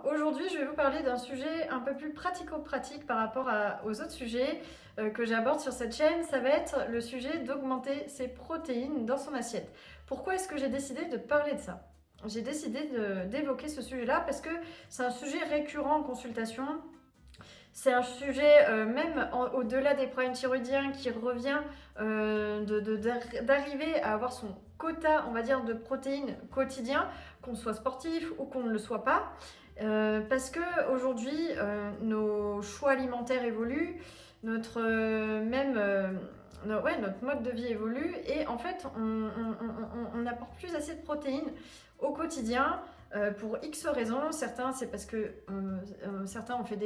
aujourd'hui je vais vous parler d'un sujet un peu plus pratico-pratique par rapport aux autres sujets que j'aborde sur cette chaîne. Ça va être le sujet d'augmenter ses protéines dans son assiette. Pourquoi est-ce que j'ai décidé de parler de ça? J'ai décidé d'évoquer ce sujet-là parce que c'est un sujet récurrent en consultation. C'est un sujet, même au-delà des problèmes thyroïdiens, qui revient d'arriver à avoir son quota, on va dire, de protéines quotidien, qu'on soit sportif ou qu'on ne le soit pas. Parce qu'aujourd'hui, nos choix alimentaires évoluent, notre mode de vie évolue et en fait, on n'apporte plus assez de protéines au quotidien. Pour X raisons, certains c'est parce que certains ont fait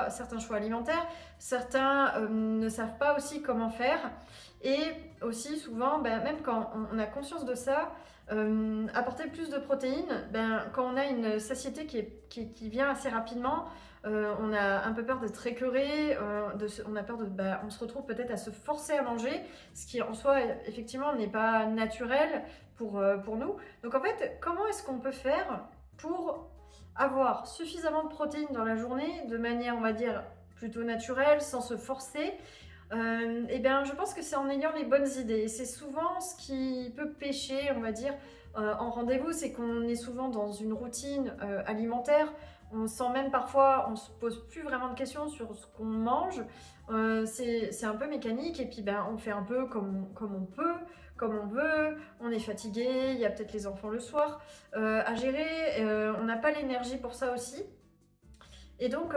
certains choix alimentaires, certains ne savent pas aussi comment faire et aussi souvent, même quand on a conscience de ça, apporter plus de protéines, quand on a une satiété qui vient assez rapidement, on a un peu peur d'être écœuré, on a peur on se retrouve peut-être à se forcer à manger, ce qui en soi effectivement n'est pas naturel pour nous. Donc en fait, comment est-ce qu'on peut faire pour avoir suffisamment de protéines dans la journée de manière, on va dire, plutôt naturelle, sans se forcer? Je pense que c'est en ayant les bonnes idées. C'est souvent ce qui peut pêcher, on va dire, en rendez-vous, c'est qu'on est souvent dans une routine alimentaire. On sent même parfois, on se pose plus vraiment de questions sur ce qu'on mange. C'est un peu mécanique et puis on fait un peu comme on peut, comme on veut. On est fatigué, il y a peut-être les enfants le soir à gérer. On n'a pas l'énergie pour ça aussi. Et donc,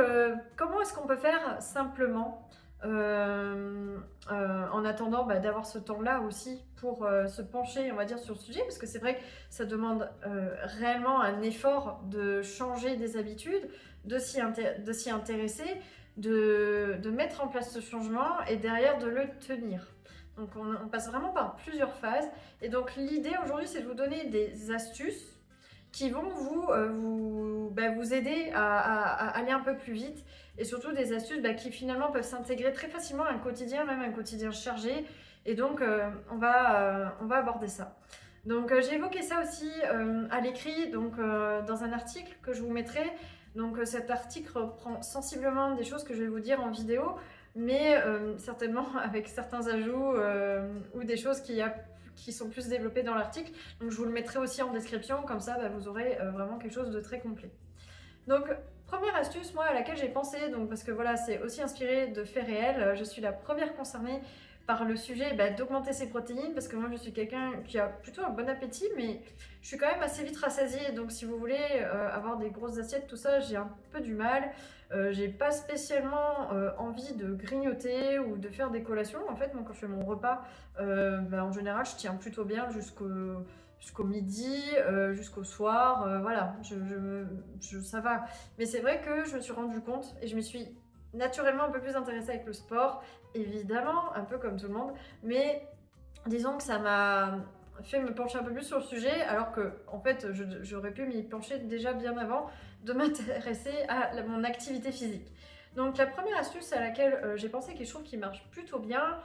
comment est-ce qu'on peut faire simplement en attendant d'avoir ce temps-là aussi pour se pencher, on va dire, sur le sujet, parce que c'est vrai que ça demande réellement un effort de changer des habitudes, de s'y intéresser, de mettre en place ce changement et derrière de le tenir. Donc on passe vraiment par plusieurs phases et donc l'idée aujourd'hui c'est de vous donner des astuces qui vont vous aider à aller un peu plus vite et surtout des astuces qui finalement peuvent s'intégrer très facilement à un quotidien, même un quotidien chargé. Et donc, on va aborder ça. Donc, j'ai évoqué ça aussi à l'écrit, donc dans un article que je vous mettrai. Donc, cet article reprend sensiblement des choses que je vais vous dire en vidéo, mais certainement avec certains ajouts ou des choses qui sont plus développées dans l'article. Donc je vous le mettrai aussi en description, comme ça vous aurez vraiment quelque chose de très complet. Donc première astuce moi à laquelle j'ai pensé, donc parce que voilà c'est aussi inspiré de faits réels, je suis la première concernée par le sujet d'augmenter ses protéines parce que moi je suis quelqu'un qui a plutôt un bon appétit mais je suis quand même assez vite rassasiée, donc si vous voulez avoir des grosses assiettes tout ça j'ai un peu du mal. J'ai pas spécialement envie de grignoter ou de faire des collations. En fait, moi, quand je fais mon repas, en général, je tiens plutôt bien jusqu'au midi, jusqu'au soir. Voilà, ça va. Mais c'est vrai que je me suis rendu compte et je me suis naturellement un peu plus intéressée avec le sport, évidemment, un peu comme tout le monde. Mais disons que ça m'a fait me pencher un peu plus sur le sujet, alors que en fait j'aurais pu m'y pencher déjà bien avant de m'intéresser à mon activité physique. Donc la première astuce à laquelle j'ai pensé, quelque chose qui marche plutôt bien,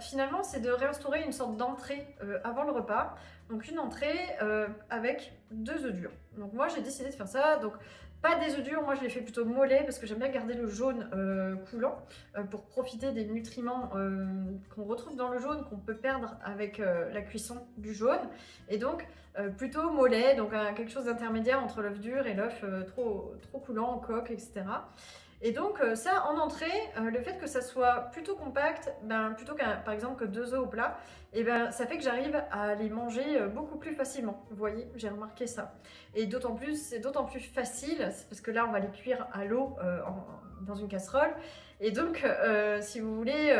finalement c'est de réinstaurer une sorte d'entrée avant le repas. Donc une entrée avec 2 œufs durs. Donc moi j'ai décidé de faire ça, donc pas des œufs durs, moi je les fais plutôt mollets parce que j'aime bien garder le jaune coulant pour profiter des nutriments qu'on retrouve dans le jaune, qu'on peut perdre avec la cuisson du jaune. Et donc plutôt mollet, donc quelque chose d'intermédiaire entre l'œuf dur et l'œuf trop coulant en coque, etc. Et donc ça en entrée, le fait que ça soit plutôt compact, plutôt par exemple que 2 œufs au plat, et ça fait que j'arrive à les manger beaucoup plus facilement. Vous voyez, j'ai remarqué ça. Et d'autant plus, c'est d'autant plus facile, c'est parce que là on va les cuire à l'eau dans une casserole. Et donc si vous voulez,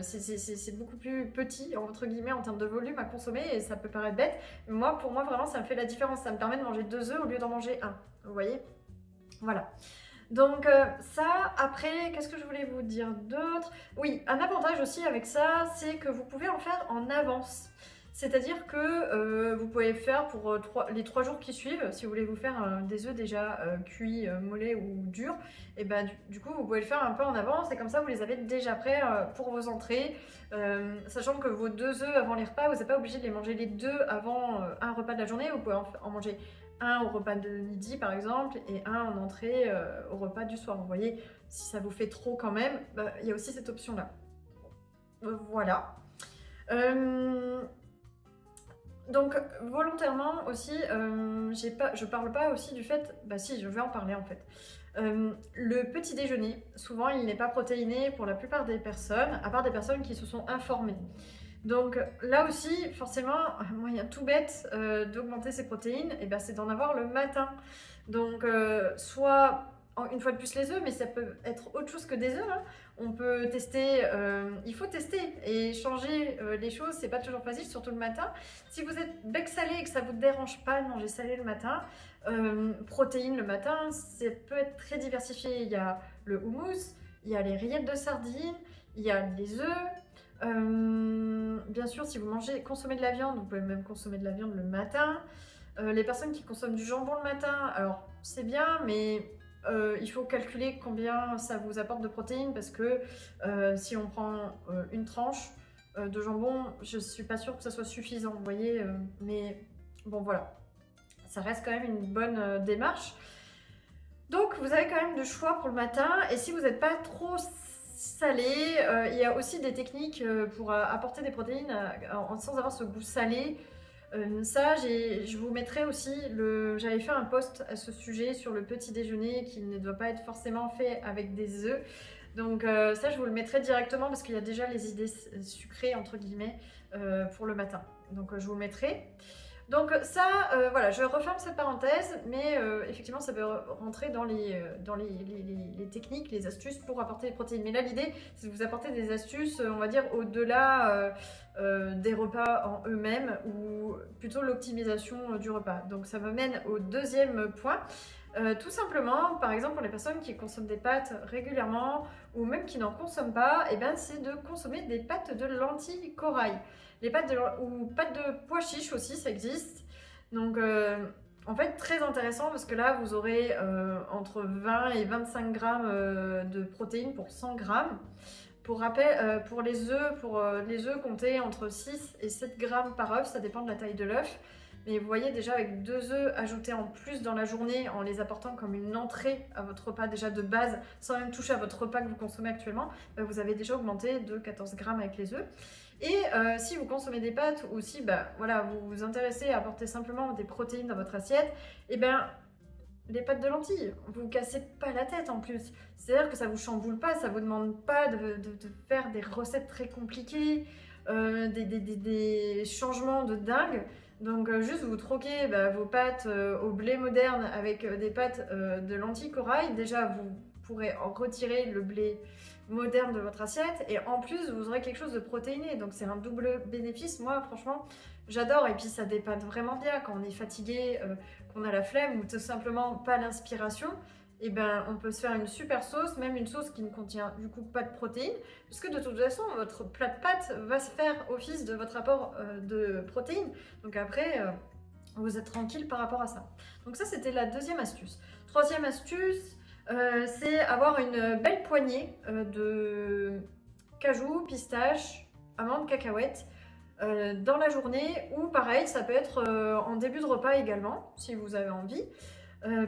c'est beaucoup plus petit entre guillemets en termes de volume à consommer et ça peut paraître bête. Mais pour moi vraiment ça me fait la différence, ça me permet de manger 2 œufs au lieu d'en manger un. Vous voyez? Voilà. Donc ça, après, qu'est-ce que je voulais vous dire d'autre? Oui, un avantage aussi avec ça, c'est que vous pouvez en faire en avance. C'est-à-dire que vous pouvez faire pour les 3 jours qui suivent, si vous voulez vous faire des œufs déjà cuits, mollets ou durs, et du coup vous pouvez le faire un peu en avance et comme ça vous les avez déjà prêts pour vos entrées, sachant que vos 2 œufs avant les repas, vous n'êtes pas obligé de les manger les 2 avant un repas de la journée, vous pouvez en manger un au repas de midi par exemple et un en entrée au repas du soir. Vous voyez, si ça vous fait trop quand même, il y a aussi cette option-là. Voilà. Donc volontairement aussi, je parle pas aussi du fait, si, je vais en parler en fait. Le petit déjeuner, souvent il n'est pas protéiné pour la plupart des personnes, à part des personnes qui se sont informées. Donc là aussi, forcément, un moyen tout bête d'augmenter ses protéines, c'est d'en avoir le matin. Donc soit une fois de plus les œufs, mais ça peut être autre chose que des œufs. Hein. On peut tester, il faut tester et changer les choses, c'est pas toujours facile, surtout le matin. Si vous êtes bec salé et que ça vous dérange pas de manger salé le matin, protéines le matin, ça peut être très diversifié. Il y a le houmous, il y a les rillettes de sardines, il y a les œufs. Bien sûr, si vous consommez de la viande, vous pouvez même consommer de la viande le matin. Les personnes qui consomment du jambon le matin, alors c'est bien, mais il faut calculer combien ça vous apporte de protéines parce que si on prend une tranche de jambon, je suis pas sûre que ça soit suffisant, vous voyez, mais bon voilà, ça reste quand même une bonne démarche. Donc vous avez quand même du choix pour le matin et si vous n'êtes pas trop salé, il y a aussi des techniques pour apporter des protéines sans avoir ce goût salé. Ça, je vous mettrai aussi, j'avais fait un post à ce sujet sur le petit déjeuner qui ne doit pas être forcément fait avec des œufs. Donc ça, je vous le mettrai directement parce qu'il y a déjà les idées sucrées, entre guillemets, pour le matin. Donc je vous le mettrai. Donc ça, voilà, je referme cette parenthèse, mais effectivement, ça peut rentrer dans les techniques, les astuces pour apporter des protéines. Mais là, l'idée, c'est de vous apporter des astuces, on va dire, au-delà des repas en eux-mêmes, ou plutôt l'optimisation du repas. Donc ça me mène au deuxième point. Tout simplement, par exemple, pour les personnes qui consomment des pâtes régulièrement, ou même qui n'en consomment pas, c'est de consommer des pâtes de lentilles corail. Les pâtes ou pâtes de pois chiches aussi, ça existe. Donc, en fait, très intéressant parce que là, vous aurez entre 20 et 25 grammes de protéines pour 100 grammes. Pour rappel, pour les œufs, comptez entre 6 et 7 grammes par œuf, ça dépend de la taille de l'œuf. Mais vous voyez déjà avec 2 œufs ajoutés en plus dans la journée, en les apportant comme une entrée à votre repas déjà de base, sans même toucher à votre repas que vous consommez actuellement, vous avez déjà augmenté de 14 grammes avec les œufs. Et si vous consommez des pâtes ou si voilà, vous vous intéressez à apporter simplement des protéines dans votre assiette, les pâtes de lentilles, vous ne cassez pas la tête en plus. C'est-à-dire que ça ne vous chamboule pas, ça ne vous demande pas de faire des recettes très compliquées, des changements de dingue. Donc juste vous troquez vos pâtes au blé moderne avec des pâtes de lentilles corail. Déjà vous pourrez en retirer le blé moderne de votre assiette et en plus vous aurez quelque chose de protéiné. Donc c'est un double bénéfice. Moi franchement j'adore et puis ça dépanne vraiment bien quand on est fatigué, qu'on a la flemme ou tout simplement pas l'inspiration. On peut se faire une super sauce, même une sauce qui ne contient du coup pas de protéines, parce que de toute façon, votre plat de pâtes va se faire office de votre apport de protéines. Donc après, vous êtes tranquille par rapport à ça. Donc ça, c'était la deuxième astuce. Troisième astuce, c'est avoir une belle poignée de cajou, pistaches, amandes, cacahuètes dans la journée, ou pareil, ça peut être en début de repas également, si vous avez envie.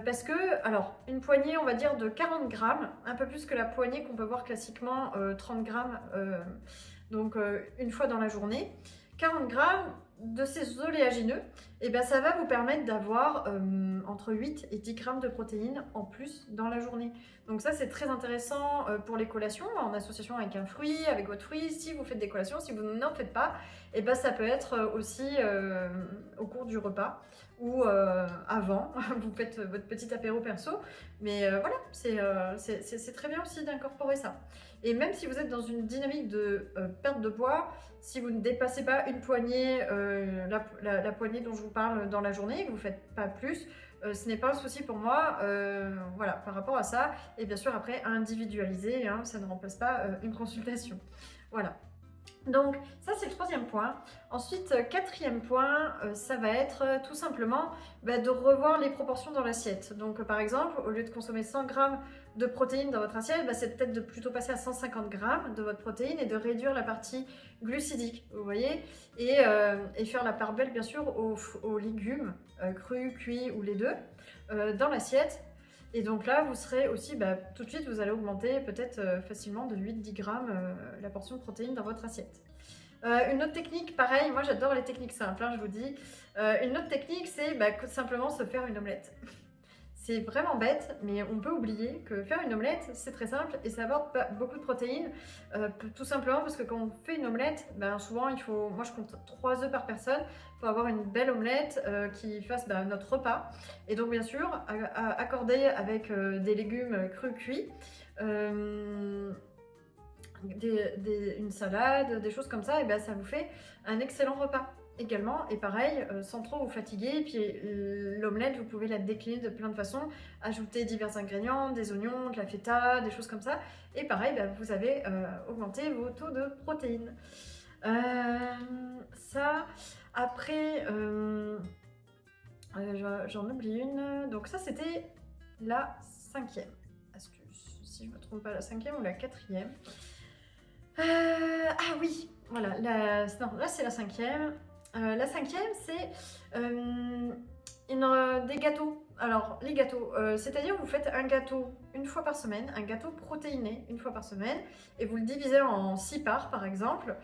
Parce que, alors, une poignée, on va dire, de 40 grammes, un peu plus que la poignée qu'on peut voir classiquement, 30 grammes, donc une fois dans la journée. 40 grammes de ces oléagineux, ça va vous permettre d'avoir entre 8 et 10 grammes de protéines en plus dans la journée. Donc ça, c'est très intéressant pour les collations, en association avec un fruit, avec votre fruit. Si vous faites des collations, si vous n'en faites pas, ça peut être aussi au cours du repas ou avant, vous faites votre petit apéro perso. Mais voilà, c'est très bien aussi d'incorporer ça. Et même si vous êtes dans une dynamique de perte de poids, si vous ne dépassez pas une poignée, la poignée dont je vous parle dans la journée, que vous ne faites pas plus, ce n'est pas un souci pour moi, voilà, par rapport à ça. Et bien sûr, après, individualiser, hein, ça ne remplace pas une consultation. Voilà. Donc ça c'est le troisième point. Ensuite, quatrième point, ça va être tout simplement de revoir les proportions dans l'assiette. Donc par exemple, au lieu de consommer 100 grammes de protéines dans votre assiette, c'est peut-être de plutôt passer à 150 grammes de votre protéine et de réduire la partie glucidique, vous voyez, et faire la part belle bien sûr aux légumes, crus, cuits ou les deux, dans l'assiette. Et donc là, vous serez aussi, tout de suite, vous allez augmenter peut-être facilement de 8-10 grammes la portion de protéines dans votre assiette. Une autre technique, pareil, moi j'adore les techniques simples, je vous dis. Une autre technique, c'est simplement se faire une omelette. C'est vraiment bête, mais on peut oublier que faire une omelette, c'est très simple et ça apporte beaucoup de protéines. Tout simplement parce que quand on fait une omelette, souvent il faut, moi je compte 3 œufs par personne pour avoir une belle omelette qui fasse notre repas. Et donc bien sûr, accorder avec des légumes crus cuits, une salade, des choses comme ça, et ça vous fait un excellent repas également. Et pareil, sans trop vous fatiguer. Et puis l'omelette, vous pouvez la décliner de plein de façons, ajouter divers ingrédients, des oignons, de la feta, des choses comme ça. Et pareil, vous avez augmenté vos taux de protéines. Ça, après, j'en oublie une. Donc ça, c'était la 5e astuce. Si je ne me trompe pas, la 5e ou la 4e. Ah oui, voilà, là c'est la 5e. La 5e, c'est des gâteaux. Alors, les gâteaux, c'est-à-dire vous faites un gâteau une fois par semaine, un gâteau protéiné une fois par semaine, et vous le divisez en 6 parts, par exemple,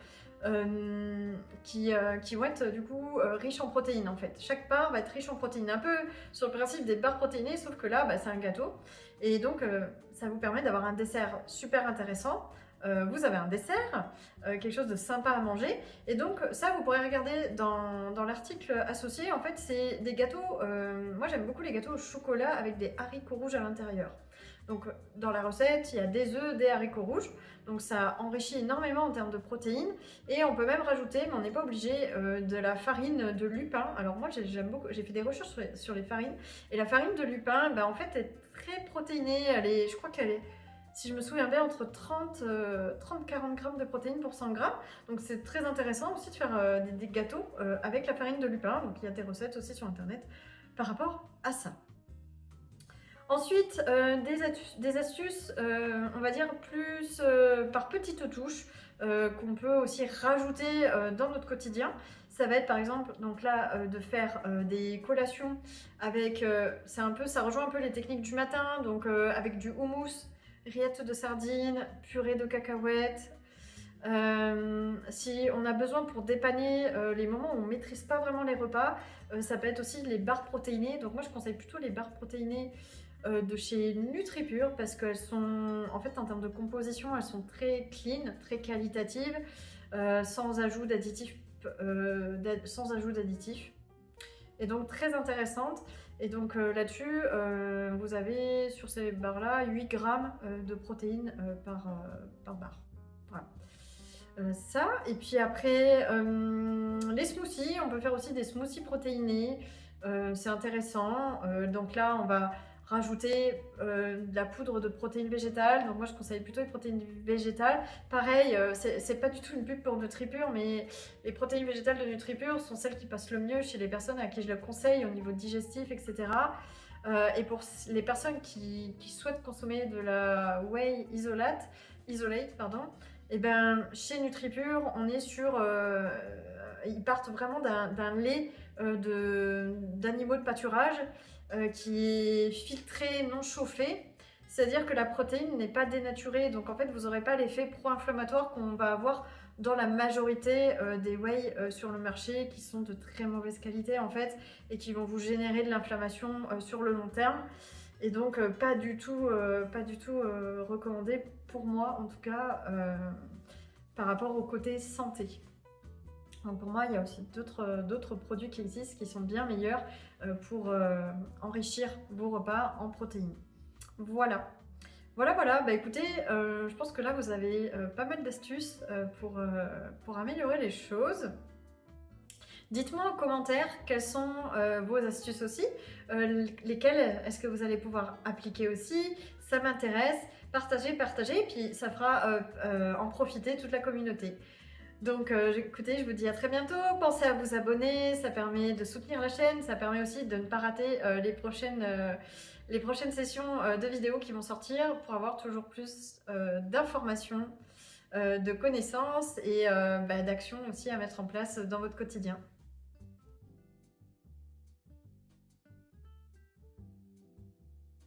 qui vont être du coup riches en protéines, en fait. Chaque part va être riche en protéines, un peu sur le principe des barres protéinées, sauf que là, c'est un gâteau. Et donc, ça vous permet d'avoir un dessert super intéressant. Vous avez un dessert, quelque chose de sympa à manger. Et donc ça, vous pourrez regarder dans l'article associé. En fait, c'est des gâteaux, moi j'aime beaucoup les gâteaux au chocolat avec des haricots rouges à l'intérieur. Donc dans la recette, il y a des œufs, des haricots rouges. Donc ça enrichit énormément en termes de protéines. Et on peut même rajouter, mais on n'est pas obligé, de la farine de lupin. Alors moi j'aime beaucoup, j'ai fait des recherches sur les farines. Et la farine de lupin, en fait, est très protéinée. Je crois qu'elle est, si je me souviens bien, entre 30-40 grammes de protéines pour 100 grammes. Donc c'est très intéressant aussi de faire des gâteaux avec la farine de lupin. Donc il y a des recettes aussi sur internet par rapport à ça. Ensuite, des astuces, on va dire plus par petites touches, qu'on peut aussi rajouter dans notre quotidien. Ça va être par exemple, donc là, de faire des collations avec, ça rejoint un peu les techniques du matin, donc avec du houmous, rillettes de sardines, purée de cacahuètes. Si on a besoin pour dépanner les moments où on ne maîtrise pas vraiment les repas, ça peut être aussi les barres protéinées. Donc moi je conseille plutôt les barres protéinées de chez NutriPure parce qu'elles sont, en fait, en termes de composition, elles sont très clean, très qualitatives, sans ajout d'additifs, et donc très intéressantes. Et donc là-dessus, vous avez sur ces barres-là 8 grammes de protéines par barre. Voilà. Ça, et puis après, les smoothies, on peut faire aussi des smoothies protéinés, c'est intéressant. Donc là, on va rajouter de la poudre de protéines végétales. Donc moi, je conseille plutôt les protéines végétales. Pareil, c'est pas du tout une pub pour NutriPure, mais les protéines végétales de NutriPure sont celles qui passent le mieux chez les personnes à qui je le conseille au niveau digestif, etc. Et pour les personnes qui souhaitent consommer de la whey isolate, et chez NutriPure, on est sur, ils partent vraiment d'un lait d'animaux de pâturage qui est filtré, non chauffé. C'est-à-dire que la protéine n'est pas dénaturée, donc en fait vous n'aurez pas l'effet pro-inflammatoire qu'on va avoir dans la majorité des whey sur le marché, qui sont de très mauvaise qualité en fait, et qui vont vous générer de l'inflammation sur le long terme. Et donc pas du tout recommandé pour moi, en tout cas par rapport au côté santé. Donc pour moi, il y a aussi d'autres produits qui existent qui sont bien meilleurs pour enrichir vos repas en protéines. Voilà. Écoutez, je pense que là, vous avez pas mal d'astuces pour améliorer les choses. Dites-moi en commentaire quelles sont vos astuces aussi, lesquelles est-ce que vous allez pouvoir appliquer aussi. Ça m'intéresse. Partagez, et puis ça fera en profiter toute la communauté. Donc écoutez, je vous dis à très bientôt. Pensez à vous abonner, ça permet de soutenir la chaîne, ça permet aussi de ne pas rater les prochaines sessions de vidéos qui vont sortir pour avoir toujours plus d'informations, de connaissances et d'actions aussi à mettre en place dans votre quotidien.